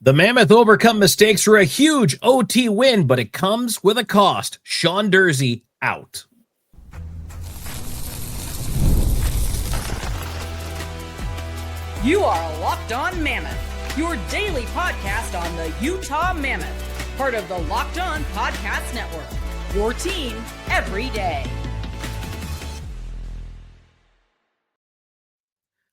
The Mammoth overcome mistakes for a huge OT win, but it comes with a cost. Sean Dersey out. You are Locked On Mammoth, your daily podcast on the Utah Mammoth, part of the Locked On Podcast Network, your team every day.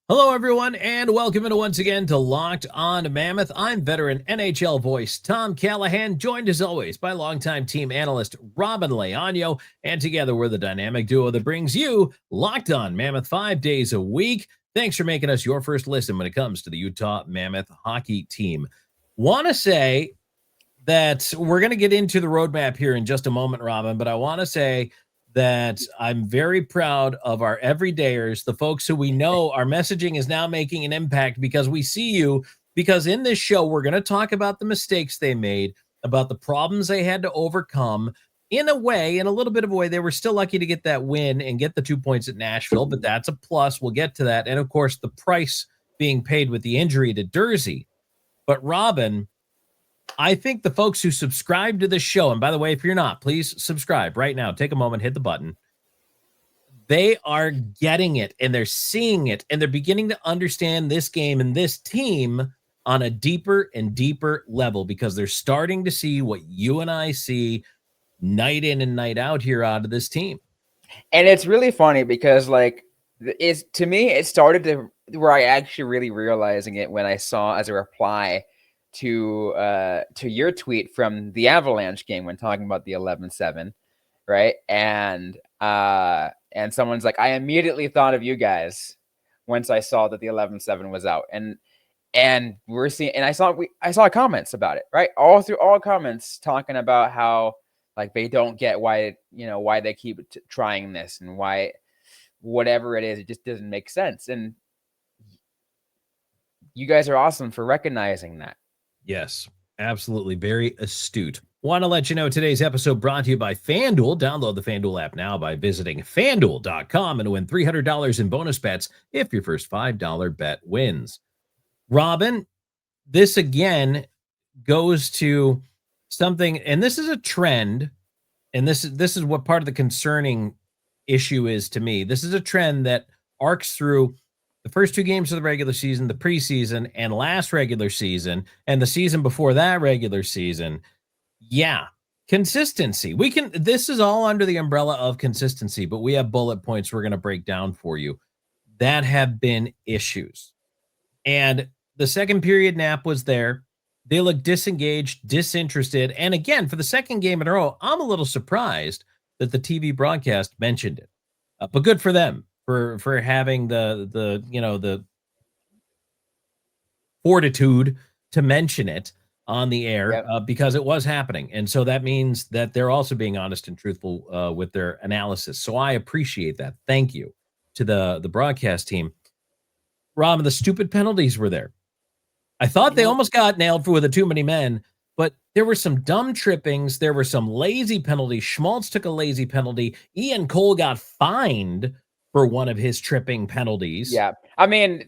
Hello, everyone, and welcome once again to Locked On Mammoth. I'm veteran NHL voice Tom Callahan, joined as always by longtime team analyst Robyn Leaño, and together we're the dynamic duo that brings you Locked On Mammoth 5 days a week. Thanks for making us your first listen when it comes to the Utah Mammoth hockey team. Want to say that we're going to get into the roadmap here in just a moment, Robyn, but I want to say that I'm very proud of our everydayers, the folks who we know our messaging is now making an impact because we see you, because in this show, we're going to talk about the mistakes they made, about the problems they had to overcome. In a way, in a little bit of a way, they were still lucky to get that win and get the 2 points at Nashville, but that's a plus. We'll get to that. And of course, the price being paid with the injury to Durzi. But Robyn, I think the folks who subscribe to this show, and by the way, if you're not, please subscribe right now. Take a moment, hit the button. They are getting it, and they're seeing it, and they're beginning to understand this game and this team on a deeper and deeper level because they're starting to see what you and I see night in and night out here out of this team. And it's really funny because, like, to me, it started to where I actually really realizing it when I saw as a reply to your tweet from the Avalanche game when talking about the 11-7, right? And someone's like, I immediately thought of you guys once I saw that the 11-7 was out, and we're seeing, and I saw comments about it, right? All comments talking about how, like, they don't get why they keep trying this and why whatever it is, it just doesn't make sense. And you guys are awesome for recognizing that. Yes, absolutely. Very astute. Want to let you know today's episode brought to you by FanDuel. Download the FanDuel app now by visiting FanDuel.com and win $300 in bonus bets if your first $5 bet wins. Robyn, this again goes to something, and this is a trend, and this is what part of the concerning issue is to me. This is a trend that arcs through the first two games of the regular season, the preseason, and last regular season, and the season before that regular season. Yeah, consistency. This is all under the umbrella of consistency, but we have bullet points we're going to break down for you that have been issues. And the second period nap was there. They look disengaged, disinterested. And again, for the second game in a row, I'm a little surprised that the TV broadcast mentioned it. But good for them for having the fortitude to mention it on the air. Yep. Because it was happening. And so that means that they're also being honest and truthful with their analysis. So I appreciate that. Thank you to the broadcast team. Robyn, the stupid penalties were there. I thought they almost got nailed for with the too many men, but there were some dumb trippings. There were some lazy penalties. Schmaltz took a lazy penalty. Ian Cole got fined for one of his tripping penalties. Yeah. I mean,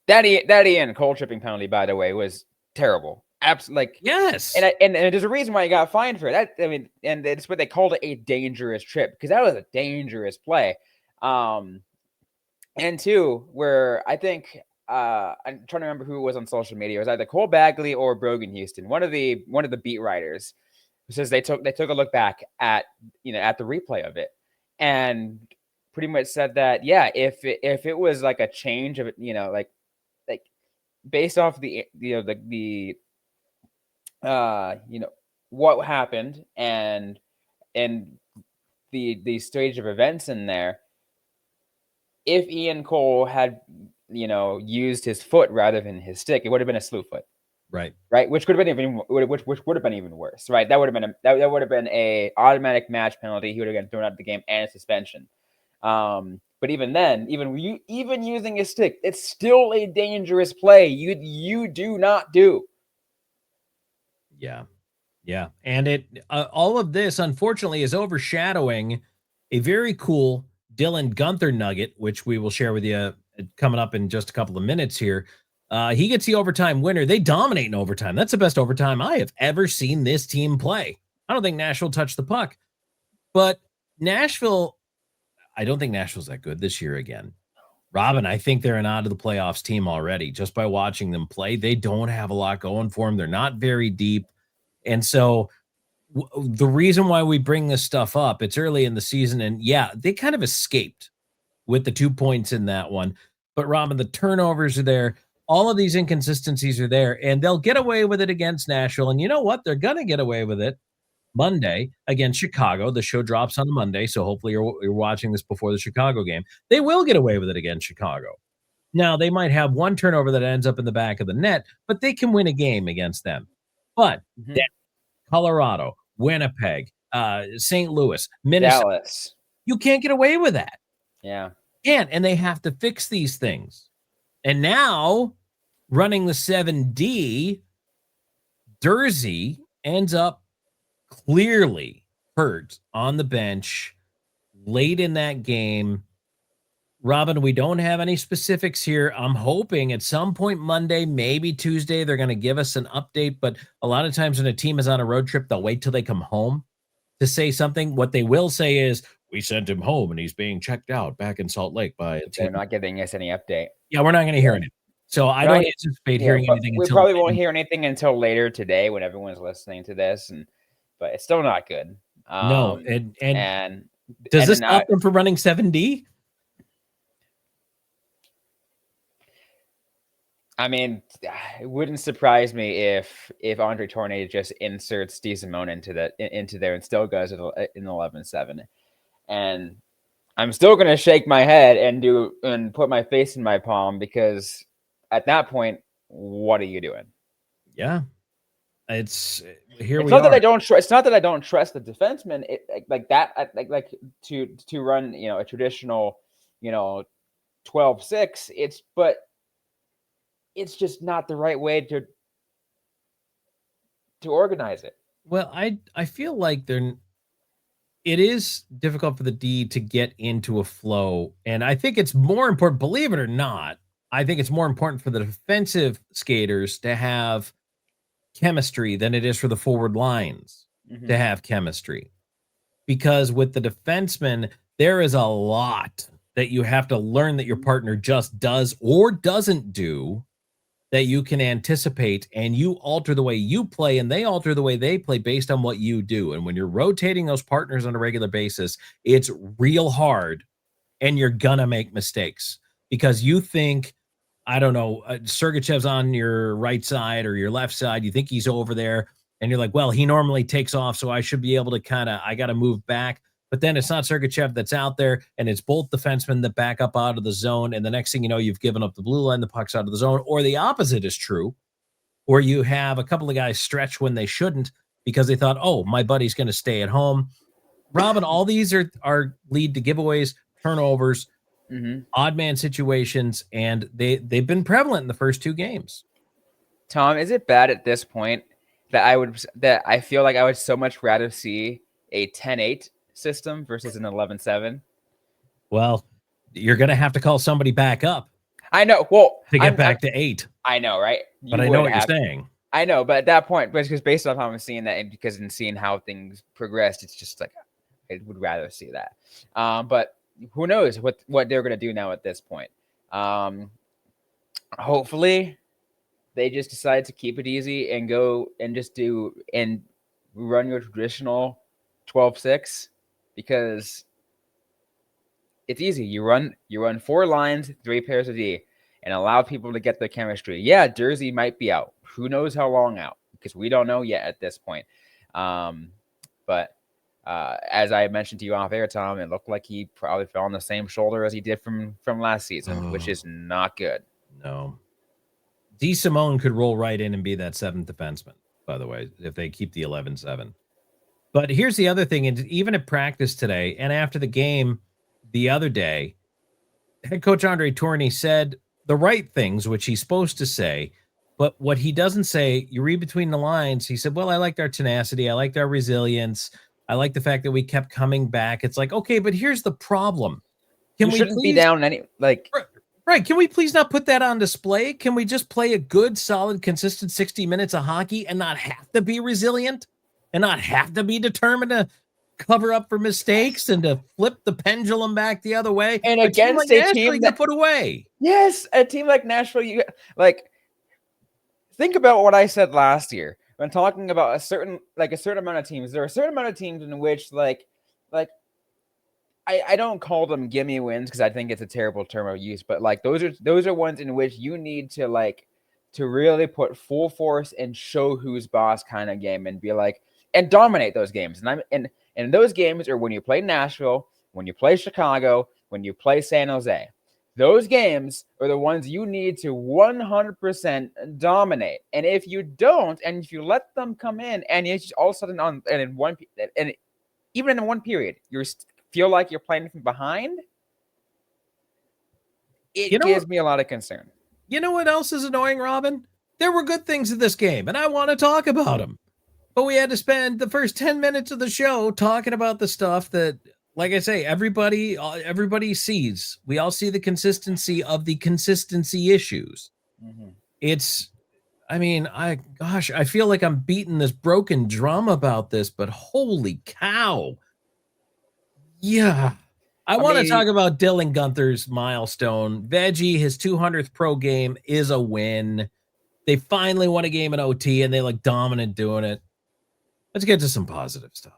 that Ian Cole tripping penalty, by the way, was terrible. Absolutely. Like, yes. And there's a reason why he got fined for that. I mean, and it's what they called it, a dangerous trip, because that was a dangerous play. And two, where I think, I'm trying to remember who it was on social media. It was either Cole Bagley or Brogan Houston, one of the beat writers, who says they took a look back at the replay of it and pretty much said that, yeah, if it was like a change of it, like based off what happened and the stage of events in there, if Ian Cole had used his foot rather than his stick, it would have been a slew foot. Right. Which could have been which would have been even worse. Right. That would have been a automatic match penalty. He would have gotten thrown out of the game and a suspension. But even then, even using his stick, it's still a dangerous play. You do not do. Yeah. Yeah. And it all of this, unfortunately, is overshadowing a very cool Dylan Guenther nugget, which we will share with you coming up in just a couple of minutes here. He gets the overtime winner. They dominate in overtime. That's the best overtime I have ever seen this team play. I don't think Nashville touched the puck, but Nashville, I don't think Nashville's that good this year again. Robyn, I think they're an out of the playoffs team already just by watching them play. They don't have a lot going for them. They're not very deep. And so the reason why we bring this stuff up, it's early in the season, and yeah, they kind of escaped with the 2 points in that one. But Robyn, the turnovers are there. All of these inconsistencies are there, and they'll get away with it against Nashville. And you know what? They're going to get away with it Monday against Chicago. The show drops on a Monday, so hopefully you're watching this before the Chicago game. They will get away with it against Chicago. Now, they might have one turnover that ends up in the back of the net, but they can win a game against them. But Colorado, Winnipeg, St. Louis, Minnesota, Dallas, you can't get away with that. Yeah. And they have to fix these things. And now, running the 7D, Durzi ends up clearly hurt on the bench late in that game. Robyn, we don't have any specifics here. I'm hoping at some point Monday, maybe Tuesday, they're going to give us an update. But a lot of times when a team is on a road trip, they'll wait till they come home to say something. What they will say is, we sent him home and he's being checked out back in Salt Lake by a team. They're not giving us any update. Yeah, we're not going to hear anything. So I don't anticipate hearing anything. We probably won't hear anything until later today when everyone's listening to this. But it's still not good. No. And does this stop them from running 7D? I mean, it wouldn't surprise me if Andre Tourigny just inserts DeSimone into there and still goes in 11-7. And I'm still going to shake my head and put my face in my palm, because at that point, what are you doing? Yeah, it's not that I don't trust. It's not that I don't trust the defenseman. Like to run a traditional 12-6. It's just not the right way to organize it. Well, I feel like it is difficult for the D to get into a flow. And I think it's more important, believe it or not, I think it's more important for the defensive skaters to have chemistry than it is for the forward lines to have chemistry. Because with the defensemen, there is a lot that you have to learn that your partner just does or doesn't do that you can anticipate, and you alter the way you play and they alter the way they play based on what you do. And when you're rotating those partners on a regular basis, it's real hard, and you're gonna make mistakes because you think, I don't know, Sergachev's on your right side or your left side. You think he's over there, and you're like, well, he normally takes off, so I should be able to I got to move back. But then it's not Sergachev that's out there, and it's both defensemen that back up out of the zone. And the next thing you know, you've given up the blue line, the puck's out of the zone. Or the opposite is true, or you have a couple of guys stretch when they shouldn't because they thought, oh, my buddy's going to stay at home. Robyn, all these are lead to giveaways, turnovers, odd man situations, and they've been prevalent in the first two games. Tom, is it bad at this point that I feel like I would so much rather see a 10-8 system versus an 11-7? Well, you're going to have to call somebody back up. I know. Well, to get back to 8. I know, right? But I know what you're saying. I know, but at that point, because based on how I'm seeing that, and because in seeing how things progressed, it's just like I would rather see that. But who knows what they're going to do now at this point? Hopefully, they just decide to keep it easy and go and just run your traditional 12-6. Because it's easy. You run 4 lines, 3 pairs of D, and allow people to get their chemistry. Yeah, Durzi might be out. Who knows how long out? Because we don't know yet at this point. But as I mentioned to you off air, Tom, it looked like he probably fell on the same shoulder as he did from last season, which is not good. No. DeSimone could roll right in and be that 7th defenseman, by the way, if they keep the 11-7. But here's the other thing, and even at practice today and after the game the other day, head coach Andre Tourigny said the right things, which he's supposed to say, but what he doesn't say, you read between the lines, he said, well, I liked our tenacity, I liked our resilience, I like the fact that we kept coming back. It's like, okay, but here's the problem. Can we shouldn't be down any Right. Can we please not put that on display? Can we just play a good, solid, consistent 60 minutes of hockey and not have to be resilient and not have to be determined to cover up for mistakes and to flip the pendulum back the other way? And A team against like a Nashville, team you that can put away. Yes, a team like Nashville, you like think about what I said last year when talking about a certain amount of teams. There are a certain amount of teams in which like I don't call them gimme wins because I think it's a terrible term of use, but like those are ones in which you need to really put full force and show who's boss kind of game and be like and dominate those games. And those games are when you play Nashville, when you play Chicago, when you play San Jose. Those games are the ones you need to 100% dominate. And if you don't, and if you let them come in, and it's all of a sudden even in one period, you feel like you're playing from behind, it gives me a lot of concern. You know what else is annoying, Robin? There were good things in this game, and I want to talk about them. But we had to spend the first 10 minutes of the show talking about the stuff that, like I say, everybody sees. We all see the consistency of the consistency issues. Mm-hmm. I feel like I'm beating this broken drum about this, but holy cow. Yeah. I want to talk about Dylan Guenther's milestone. Veggie, his 200th pro game is a win. They finally won a game in OT, and they look dominant doing it. Let's get to some positive stuff.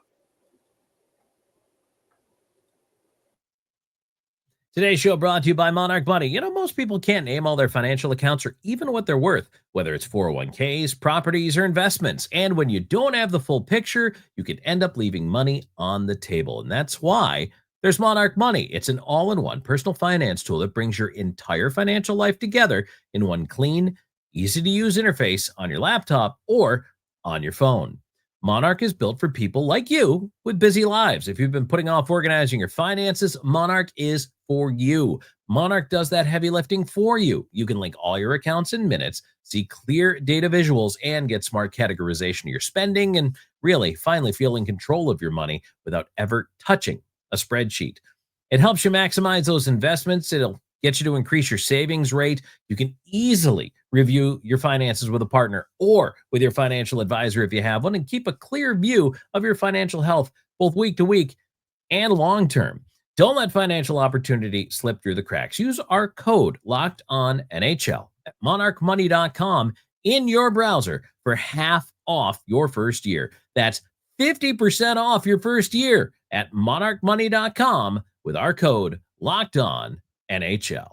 Today's show brought to you by Monarch Money. You know, most people can't name all their financial accounts or even what they're worth, whether it's 401ks, properties, or investments. And when you don't have the full picture, you can end up leaving money on the table. And that's why there's Monarch Money. It's an all-in-one personal finance tool that brings your entire financial life together in one clean, easy-to-use interface on your laptop or on your phone. Monarch is built for people like you with busy lives. If you've been putting off organizing your finances, Monarch is for you. Monarch does that heavy lifting for you. You can link all your accounts in minutes, see clear data visuals, and get smart categorization of your spending, and really finally feel in control of your money without ever touching a spreadsheet. It helps you maximize those investments. It'll get you to increase your savings rate. You can easily review your finances with a partner or with your financial advisor if you have one, and keep a clear view of your financial health both week to week and long term. Don't let financial opportunity slip through the cracks. Use our code LOCKEDONNHL at monarchmoney.com in your browser for half off your first year. That's 50% off your first year at monarchmoney.com with our code LOCKEDONNHL.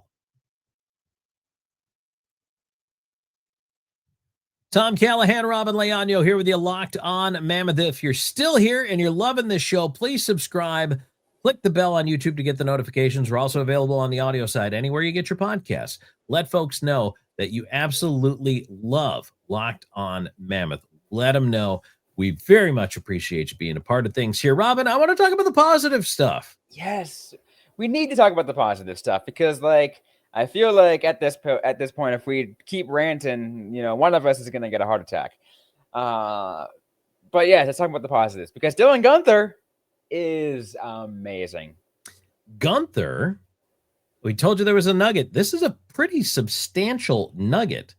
Tom Callahan, Robyn Leaño here with you, Locked On Mammoth. If you're still here and you're loving this show, please subscribe. Click the bell on YouTube to get the notifications. We're also available on the audio side, anywhere you get your podcasts. Let folks know that you absolutely love Locked On Mammoth. Let them know. We very much appreciate you being a part of things here. Robin, I want to talk about the positive stuff. Yes, we need to talk about the positive stuff because, like, I feel like at this point, if we keep ranting, you know, one of us is going to get a heart attack. But yeah, let's talk about the positives because Dylan Guenther is amazing. Gunther, we told you there was a nugget. This is a pretty substantial nugget.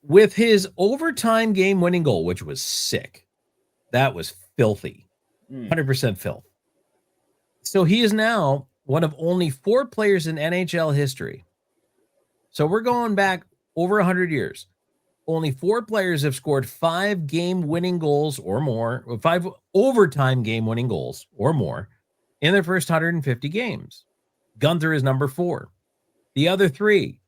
With his overtime game-winning goal, which was sick. That was filthy. 100% filth. So he is now one of only 4 players in NHL history. So we're going back over 100 years. Only 4 players have scored 5 game-winning goals or more, or 5 overtime game-winning goals or more in their first 150 games. Gunther is number 4. The other 3,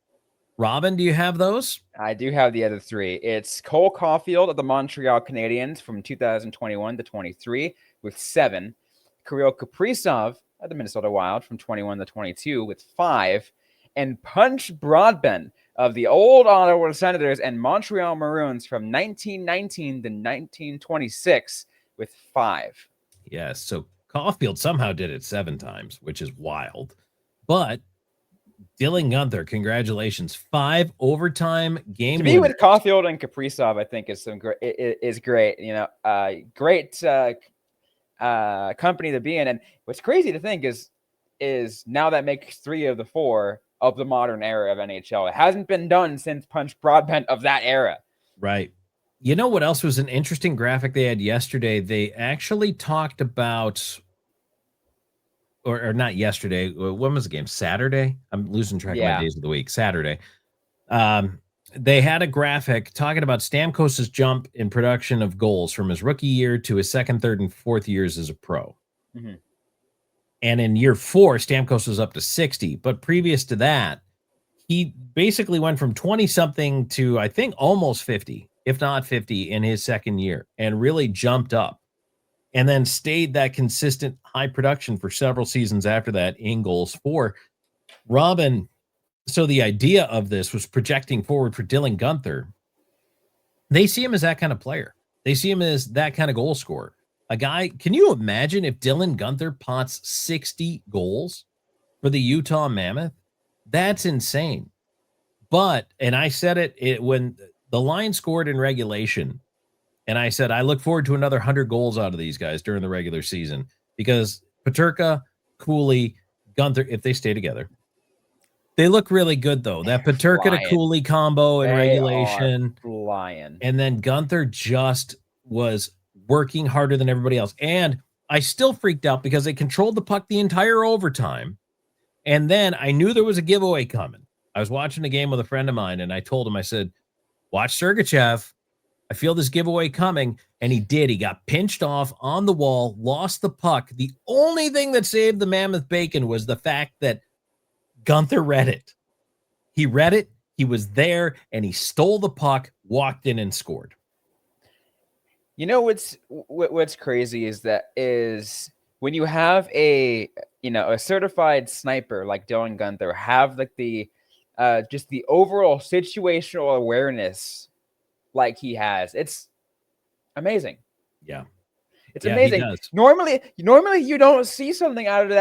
Robin, do you have those? I do have the other 3. It's Cole Caulfield of the Montreal Canadiens from 2021 to 23 with 7. Kirill Kaprizov of the Minnesota Wild from 21 to 22 with 5. And Punch Broadbent of the old Ottawa Senators and Montreal Maroons from 1919 to 1926 with 5. Yes, so Caulfield somehow did it 7 times, which is wild. But Dylan Guenther, congratulations. 5 overtime game winners. To be with Caulfield and Kaprizov, I think is great. You know, great company to be in. And what's crazy to think is now that makes 3 of the 4 of the modern era of NHL. It hasn't been done since Punch Broadbent of that era. Right. You know what else was an interesting graphic they had yesterday? They actually talked about, or not yesterday. When was the game? Saturday? I'm losing track of my days of the week. Saturday. They had a graphic talking about Stamkos's jump in production of goals from his rookie year to his second, third, and fourth years as a pro. Mm-hmm. And in year 4, Stamkos was up to 60. But previous to that, he basically went from 20-something to, I think, almost 50, if not 50, in his second year, and really jumped up. And then stayed that consistent high production for several seasons after that in goals for. Robyn, so the idea of this was projecting forward for Dylan Guenther. They see him as that kind of player. They see him as that kind of goal scorer. A guy, can you imagine if Dylan Guenther pots 60 goals for the Utah Mammoth? That's insane. But, and I said it when the line scored in regulation, and I said, I look forward to another 100 goals out of these guys during the regular season, because Peterka, Cooley, Gunther, if they stay together, they look really good, though. That Peterka to Cooley combo in regulation. Flying. And then Gunther just was working harder than everybody else. And I still freaked out because they controlled the puck the entire overtime. And then I knew there was a giveaway coming. I was watching a game with a friend of mine, and I told him, I said, watch Sergachev. I feel this giveaway coming. And he did. He got pinched off on the wall, lost the puck. The only thing that saved the Mammoth bacon was the fact that Gunther read it. He read it. He was there, and he stole the puck, walked in, and scored. You know what's crazy is when you have a certified sniper like Dylan Guenther have like the just the overall situational awareness like he has. It's amazing. Yeah. It's amazing. Normally you don't see something out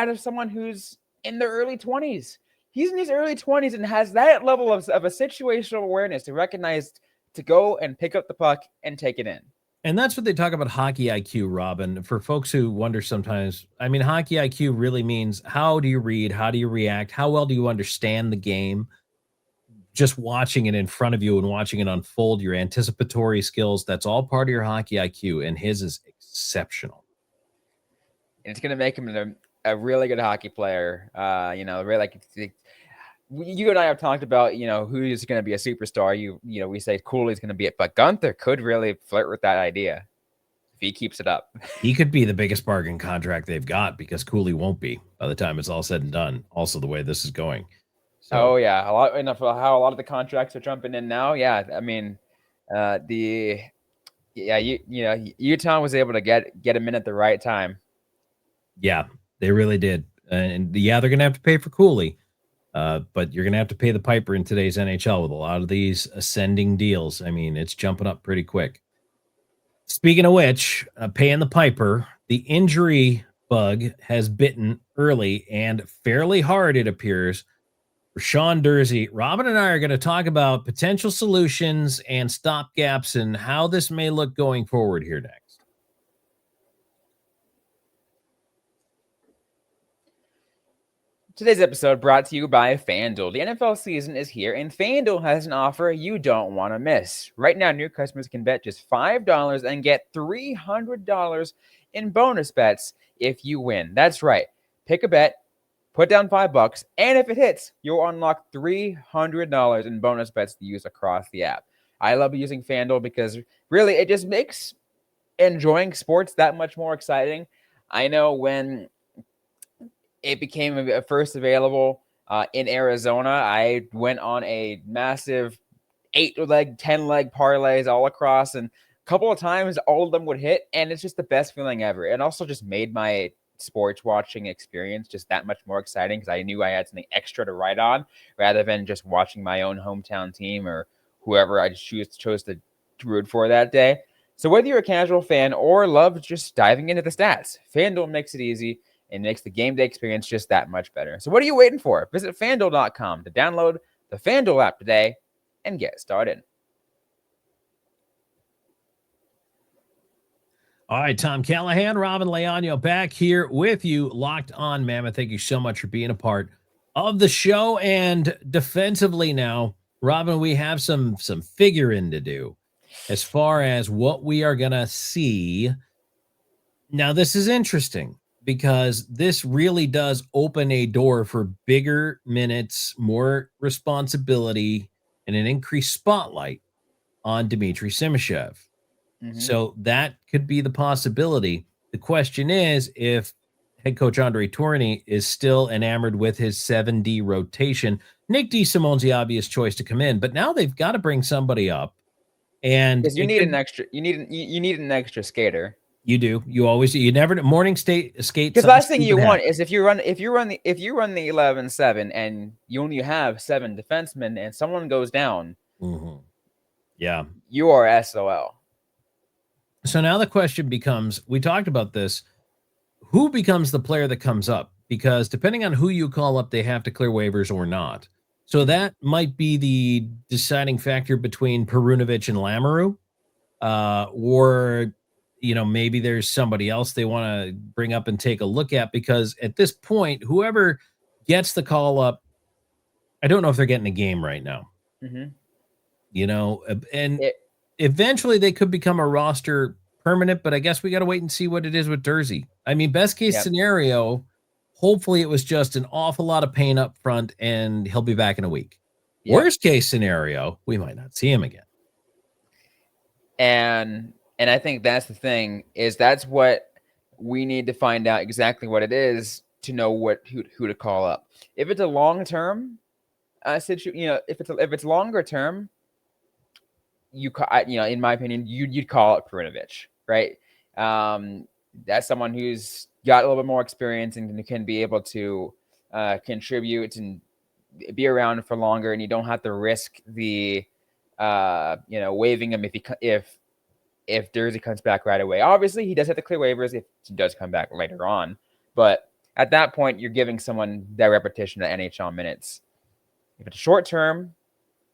of someone who's in their early 20s. He's in his early 20s and has that level of a situational awareness to recognize, to go and pick up the puck and take it in. And that's what they talk about hockey IQ, Robyn. For folks who wonder sometimes, I mean, hockey IQ really means how do you read? How do you react? How well do you understand the game? Just watching it in front of you and watching it unfold, your anticipatory skills, that's all part of your hockey IQ, and his is exceptional. And it's going to make him a really good hockey player. Really, like, you and I have talked about, who's going to be a superstar. We say Cooley's going to be it, but Gunther could really flirt with that idea if he keeps it up. He could be the biggest bargain contract they've got, because Cooley won't be by the time it's all said and done. Also, the way this is going. So, how a lot of the contracts are jumping in now. Yeah, I mean, Utah was able to get him in at the right time. Yeah, they really did, and they're going to have to pay for Cooley. But you're going to have to pay the piper in today's NHL with a lot of these ascending deals. I mean, it's jumping up pretty quick. Speaking of which, paying the piper, the injury bug has bitten early and fairly hard, it appears, for Sean Dersey. Robyn and I are going to talk about potential solutions and stopgaps and how this may look going forward here next. Today's episode brought to you by FanDuel. The NFL season is here, and FanDuel has an offer you don't want to miss. Right now, new customers can bet just $5 and get $300 in bonus bets if you win. That's right. Pick a bet, put down $5, and if it hits, you'll unlock $300 in bonus bets to use across the app. I love using FanDuel because really it just makes enjoying sports that much more exciting. I know when it became first available in Arizona, I went on a massive 8-leg, 10-leg parlays all across, and a couple of times all of them would hit, and it's just the best feeling ever. It also just made my sports watching experience just that much more exciting, because I knew I had something extra to write on rather than just watching my own hometown team or whoever I chose to root for that day. So whether you're a casual fan or love just diving into the stats, FanDuel makes it easy and makes the game day experience just that much better. So what are you waiting for? Visit FanDuel.com to download the FanDuel app today and get started. All right, Tom Callahan, Robyn Leaño back here with you, Locked On Mammoth. Thank you so much for being a part of the show. And defensively now, Robyn, we have some figuring to do as far as what we are going to see. Now, this is interesting because this really does open a door for bigger minutes, more responsibility, and an increased spotlight on Dmitry Simashev. So that could be the possibility. The question is if head coach Andre Tourigny is still enamored with his 7D rotation. Nick DeSimone's the obvious choice to come in, but now they've got to bring somebody up. And because you need an extra skater. You do. You never morning skate. Because last thing you want is if you run the 11-7 and you only have 7 defensemen and someone goes down. Yeah, you are SOL. So now the question becomes, we talked about this, who becomes the player that comes up? Because depending on who you call up, they have to clear waivers or not. So that might be the deciding factor between Perunovich and Lamoureux. Or, maybe there's somebody else they want to bring up and take a look at, because at this point, whoever gets the call up, I don't know if they're getting a game right now. Eventually they could become a roster permanent, but I guess we got to wait and see what it is with Durzi. I mean, best case scenario, hopefully it was just an awful lot of pain up front and he'll be back in a week. Worst case scenario, we might not see him again. And I think that's the thing, is that's what we need to find out exactly what it is to know who to call up. If it's a long-term situation, if it's longer term, in my opinion, you'd call it Perunovich, right? That's someone who's got a little bit more experience and can be able to contribute and be around for longer, and you don't have to risk the waiving him if Durzi comes back right away. Obviously, he does have to clear waivers if he does come back later on, but at that point, you're giving someone that repetition of NHL minutes. If it's short term,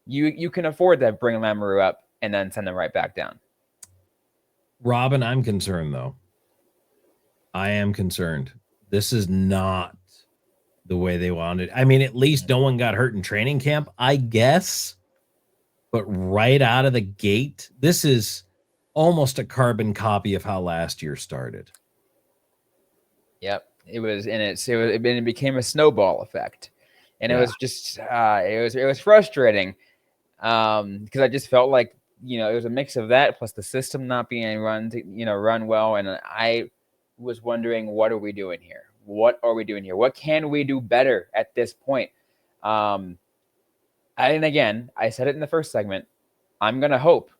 you can afford to bring Lamoureux up and then send them right back down. Robyn, I'm concerned, though. I am concerned. This is not the way they wanted. I mean, at least no one got hurt in training camp, I guess. But right out of the gate, this is almost a carbon copy of how last year started. Yep. It became a snowball effect. And it was just, it was frustrating. Because I just felt like, it was a mix of that plus the system not being run well. And I was wondering, what are we doing here? What are we doing here? What can we do better at this point? And again, I said it in the first segment, I'm going to hope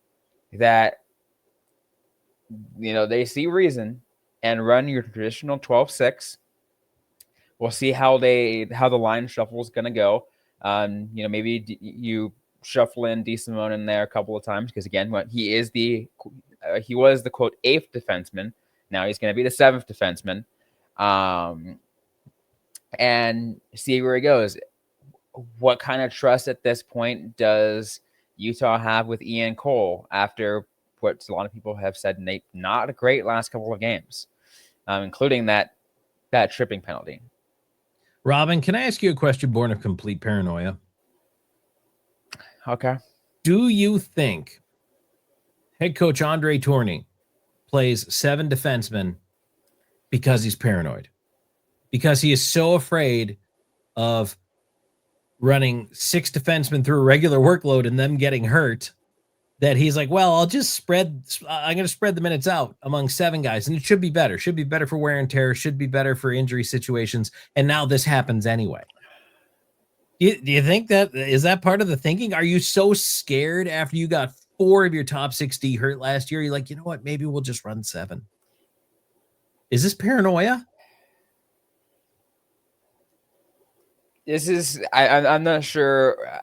that, they see reason and run your traditional 12-6. We'll see how the line shuffle is going to go. Maybe you shuffle in DeSimone in there a couple of times because, again, he was the quote 8th defenseman. Now he's going to be the 7th defenseman, and see where he goes. What kind of trust at this point does Utah have with Ian Cole after what a lot of people have said not a great last couple of games, including that tripping penalty? Robyn, can I ask you a question born of complete paranoia? Okay. Do you think head coach Andre Tourigny plays 7 defensemen because he's paranoid? Because he is so afraid of running 6 defensemen through a regular workload and them getting hurt that he's like, well, I'm going to spread the minutes out among 7 guys, and it should be better. Should be better for wear and tear, should be better for injury situations. And now this happens anyway. Do you think is that part of the thinking? Are you so scared after you got 4 of your top 60 hurt last year? You're like, you know what? Maybe we'll just run 7. Is this paranoia? I'm not sure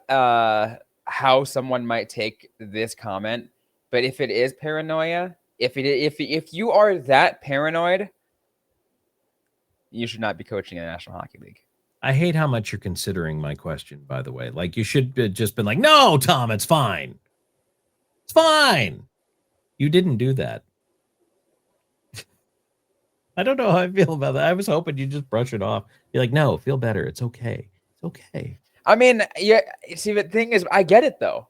how someone might take this comment, but if it is paranoia, if you are that paranoid, you should not be coaching in the National Hockey League. I hate how much you're considering my question, by the way. Like, you should have just been like, no, Tom, it's fine. It's fine. You didn't do that. I don't know how I feel about that. I was hoping you'd just brush it off. Be like, no, feel better. It's okay. It's okay. I mean, yeah. See, the thing is, I get it though.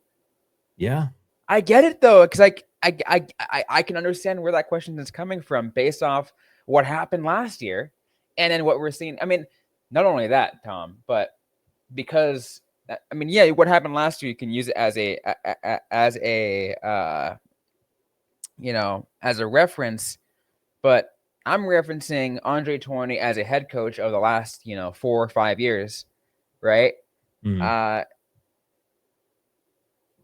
Yeah. I get it though, because I can understand where that question is coming from based off what happened last year, and then what we're seeing. I mean, not only that, Tom, but because I mean, yeah, what happened last year, you can use it as a as a reference, but I'm referencing Andre Tourigny as a head coach of the last 4 or 5 years, right? Mm,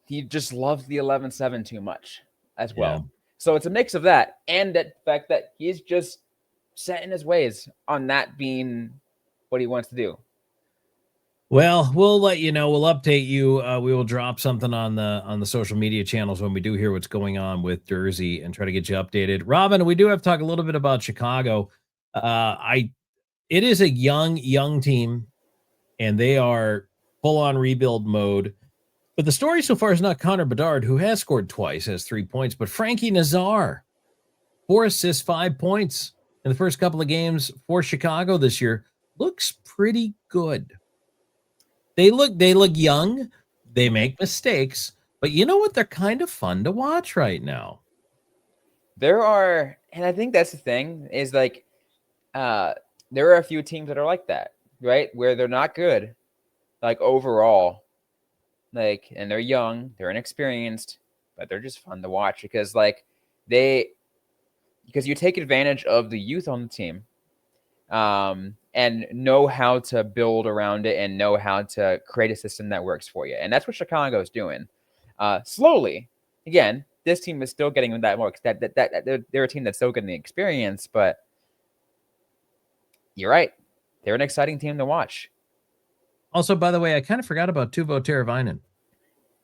He just loves the 11-7 too much as yeah. well. So it's a mix of that and the fact that he's just set in his ways on that being what he wants to do. Well, we'll let you know. We'll update you. We will drop something on the social media channels when we do hear what's going on with Durzi and try to get you updated. Robyn, we do have to talk a little bit about Chicago. It is a young team, and they are full on rebuild mode. But the story so far is not Connor Bedard, who has scored twice, has 3 points, but Frankie Nazar, 4 assists, 5 points in the first couple of games for Chicago this year. Looks pretty good. They look young. They make mistakes, but you know what? They're kind of fun to watch right now. There are, and I think that's the thing, is like there are a few teams that are like that, right? Where they're not good, like overall, like, and they're young, they're inexperienced, but they're just fun to watch because because you take advantage of the youth on the team, and know how to build around it and know how to create a system that works for you. And that's what Chicago is doing. Slowly, again, this team is still getting that more. They're a team that's still getting the experience, but you're right. They're an exciting team to watch. Also, by the way, I kind of forgot about Teuvo Teravainen,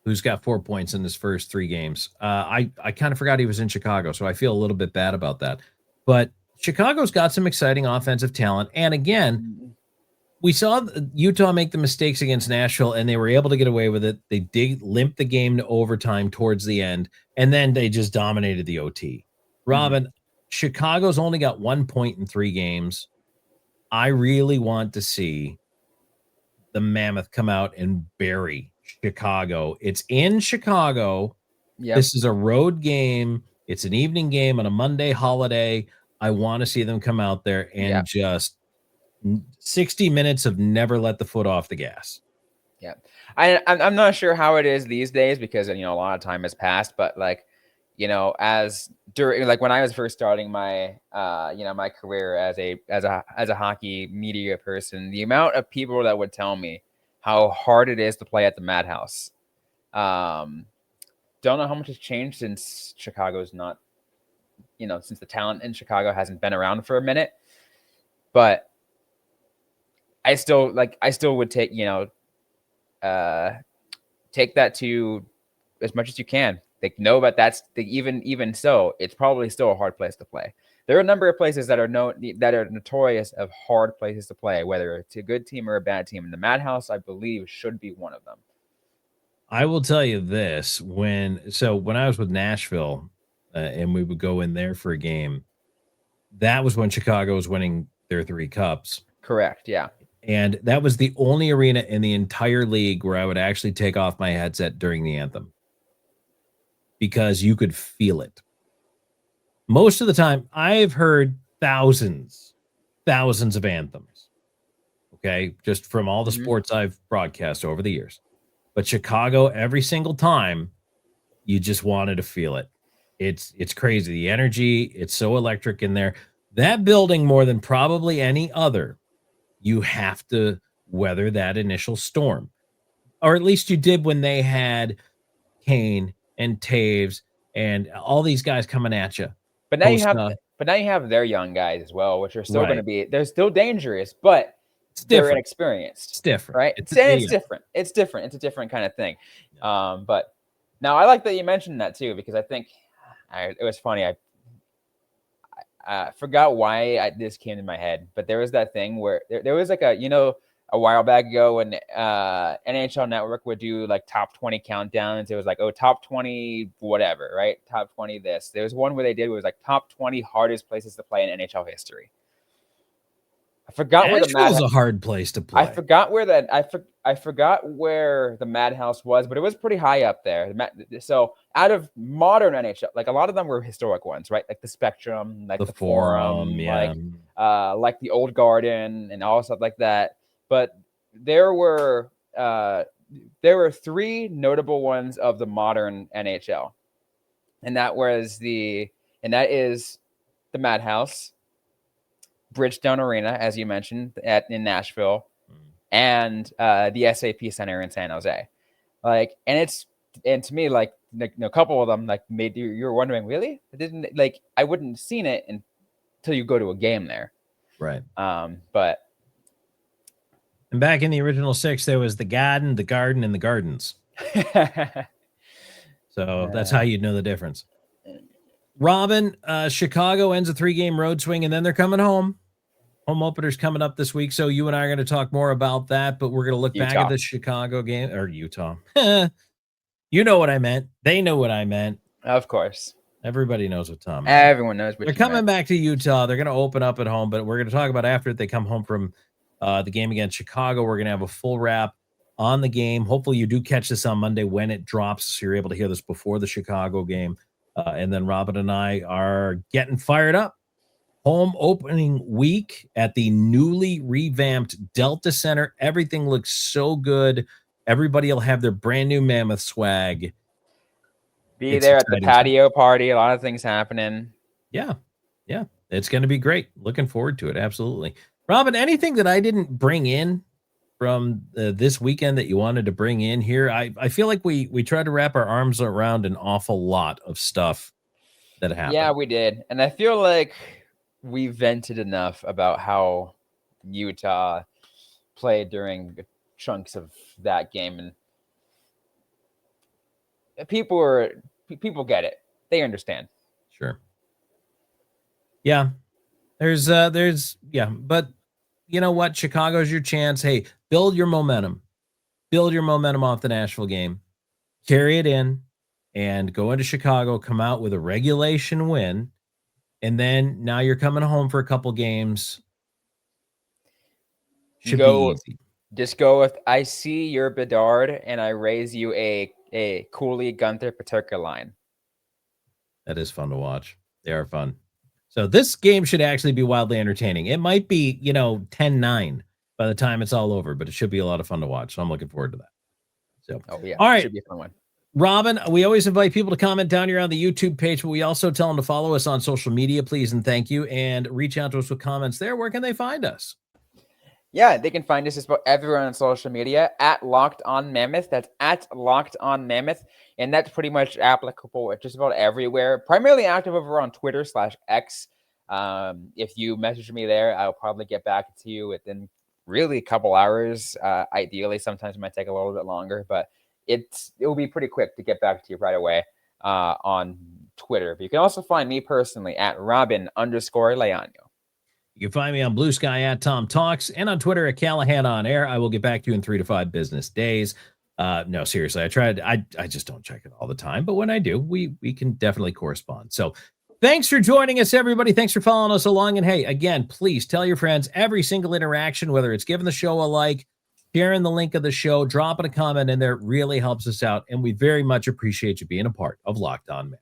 who's got 4 points in his first 3 games. I kind of forgot he was in Chicago, so I feel a little bit bad about that. But Chicago's got some exciting offensive talent. And again, we saw Utah make the mistakes against Nashville, and they were able to get away with it. They did limp the game to overtime towards the end, and then they just dominated the OT. Robyn, Chicago's only got 1 point in 3 games. I really want to see the Mammoth come out and bury Chicago. It's in Chicago. Yep. This is a road game. It's an evening game on a Monday holiday. I want to see them come out there and just 60 minutes of never let the foot off the gas. Yeah. I'm not sure how it is these days because, a lot of time has passed, but like, as during, like when I was first starting my, my career as a hockey media person, the amount of people that would tell me how hard it is to play at the Madhouse. Don't know how much has changed since Chicago's not, since the talent in Chicago hasn't been around for a minute, but I still would take, take that to as much as you can. Like, know that even so, it's probably still a hard place to play. There are a number of places that are notorious of hard places to play, whether it's a good team or a bad team. And the Madhouse, I believe, should be one of them. I will tell you this: when I was with Nashville, and we would go in there for a game, that was when Chicago was winning their 3 cups. Correct. Yeah. And that was the only arena in the entire league where I would actually take off my headset during the anthem because you could feel it. Most of the time, I've heard thousands of anthems. Okay. Just from all the sports I've broadcast over the years. But Chicago, every single time, you just wanted to feel it. It's crazy. The energy, it's so electric in there. That building, more than probably any other, you have to weather that initial storm. Or at least you did when they had Kane and Taves and all these guys coming at you. But now you have their young guys as well, which are still going to be, they're still dangerous, but they're inexperienced. It's different. Right? It's different. It's different. It's a different kind of thing. But now I like that you mentioned that too, because I think it was funny. I forgot why this came to my head, but there was that thing where there was like a while back ago when NHL Network would do like top 20 countdowns. It was like, top 20 whatever, right? Top 20 this. There was one where they did, it was like top 20 hardest places to play in NHL history. I forgot where the Nashville's a hard place to play. I forgot where that I forgot where the Madhouse was, but it was pretty high up there. So out of modern NHL, like a lot of them were historic ones, right? Like the Spectrum, like the Forum, yeah. like the Old Garden and all stuff like that. But there were 3 notable ones of the modern NHL, and that is the Madhouse, Bridgestone Arena, as you mentioned, in Nashville, and the SAP Center in San Jose. And to me, a couple of them made you were wondering, really? I wouldn't have seen it until you go to a game there. Right. But and back in the original 6, there was the Garden, and the Gardens. So that's how you'd know the difference. Robyn, Chicago ends a 3-game road swing, and then they're coming home. Home opener's coming up this week, so you and I are going to talk more about that, but we're going to look back at the Chicago game, or Utah. You know what I meant. They know what I meant. Of course. Everybody knows what Tom meant. Everyone knows what they're coming back to Utah. They're going to open up at home, but we're going to talk about after they come home from the game against Chicago. We're going to have a full wrap on the game. Hopefully you do catch this on Monday when it drops, so you're able to hear this before the Chicago game. And then Robyn and I are getting fired up. Home opening week at the newly revamped Delta Center. Everything looks so good. Everybody will have their brand new Mammoth swag. Be there at the patio party. A lot of things happening. Yeah. It's going to be great. Looking forward to it. Absolutely. Robyn, anything that I didn't bring in from this weekend that you wanted to bring in here? I feel like we tried to wrap our arms around an awful lot of stuff that happened. Yeah, we did. And I feel like we vented enough about how Utah played during chunks of that game, and people get it. They understand. Sure. Yeah. There's but you know what? Chicago's your chance. Hey, build your momentum off the Nashville game, carry it in, and go into Chicago, come out with a regulation win. And then now you're coming home for a couple games. Should be easy. Just go with, I see your Bedard, and I raise you a Cooley Gunther Paterka line. That is fun to watch. They are fun. So this game should actually be wildly entertaining. It might be, 10-9 by the time it's all over, but it should be a lot of fun to watch. So I'm looking forward to that. So, all right. Should be a fun one. Robyn, we always invite people to comment down here on the YouTube page, but we also tell them to follow us on social media, please, and thank you, and reach out to us with comments there. Where can they find us? Yeah, they can find us just about everywhere on social media at Locked On Mammoth. That's at Locked On Mammoth, and that's pretty much applicable at just about everywhere. Primarily active over on Twitter/X. If you message me there, I'll probably get back to you within really a couple hours. Ideally, sometimes it might take a little bit longer, but it will be pretty quick to get back to you right away on Twitter. But you can also find me personally at Robyn_Leaño. You can find me on Blue Sky at Tom Talks and on Twitter at Callahan on Air. I will get back to you in 3 to 5 business days. No, seriously, I just don't check it all the time, but when I do, we can definitely correspond. So thanks for joining us, everybody. Thanks for following us along. And hey, again, please tell your friends every single interaction, whether it's giving the show a like, sharing the link of the show, dropping a comment in there, really helps us out. And we very much appreciate you being a part of Locked On Man.